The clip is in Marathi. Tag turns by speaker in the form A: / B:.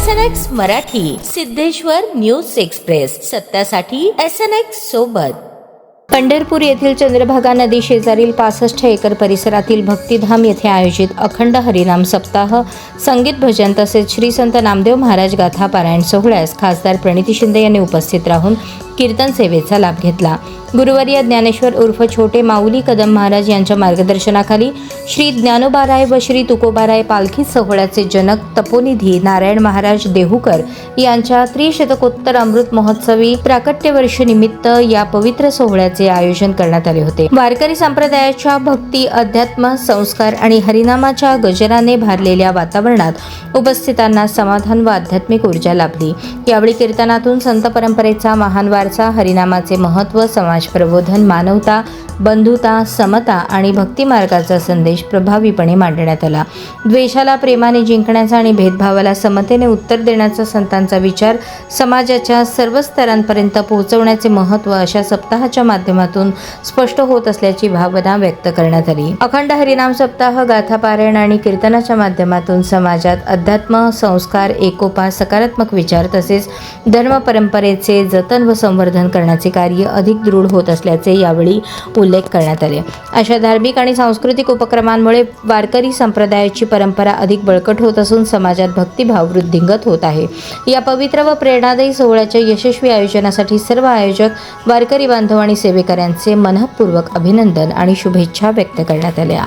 A: SNX Marathi, Siddheshwar news express, सत्यासाठी SNX सोबत। पंढरपूर येथील चंद्रभागा नदी शेजारील 65 एकर परिसरातील भक्तिधाम येथे आयोजित अखंड हरिनाम सप्ताह, संगीत भजन तसेच श्री संत नामदेव महाराज गाथा पारायण सोहळ्यास खासदार प्रणिती शिंदे यांनी उपस्थित राहून कीर्तन सेवेचा लाभ घेतला। गुरुवर्य ज्ञानेश्वर उर्फ छोटे माऊली कदम महाराज यांच्या मार्गदर्शनाखाली श्री ज्ञानोबाराय व श्री तुकोबाराय पालखी सोहळ्याचे जनक तपोनिधी नारायण महाराज देहूकर यांच्या त्रिशतकोत्तर अमृत महोत्सवी प्राकट्य वर्ष निमित्त या पवित्र सोहळ्याचे आयोजन करण्यात आले होते। वारकरी संप्रदायाच्या भक्ती, अध्यात्म, संस्कार आणि हरिनामाच्या गजराने भारलेल्या वातावरणात उपस्थितांना समाधान व आध्यात्मिक ऊर्जा लाभली। यावेळी कीर्तनातून संत परंपरेचा महान वारसा, हरिनामाचे महत्त्व, समाज प्रबोधन, मानवता, बंधुता, समता आणि भक्ती मार्गाचा संदेश प्रभावीपणे मांडण्यात आला। द्वेषाला प्रेमाने जिंकण्याचा आणि भेदभावाला समतेने उत्तर देण्याचा संतांचा विचार समाजाच्या सर्व स्तरांपर्यंत पोहोचवण्याचे महत्त्व अशा सप्ताहाच्या माध्यमातून स्पष्ट होत असल्याची भावना व्यक्त करण्यात आली। अखंड हरिनाम सप्ताह, गाथा पारायण आणि कीर्तनाच्या माध्यमातून समाजात अध्यात्म, संस्कार, एकोपा, सकारात्मक विचार तसेच धर्म परंपरेचे जतन व संवर्धन करण्याचे कार्य अधिक दृढ होत असल्याचे यावेळी उल्लेख करण्यात आले। अशा धार्मिक आणि सांस्कृतिक उपक्रमांमुळे वारकरी संप्रदायाची परंपरा अधिक बळकट होत असून समाजात भक्तिभाव वृद्धिंगत होत आहे। या पवित्र व प्रेरणादायी सोहळ्याच्या यशस्वी आयोजनासाठी सर्व आयोजक, वारकरी बांधव आणि सेवेकऱ्यांचे मनःपूर्वक अभिनंदन आणि शुभेच्छा व्यक्त करण्यात आल्या।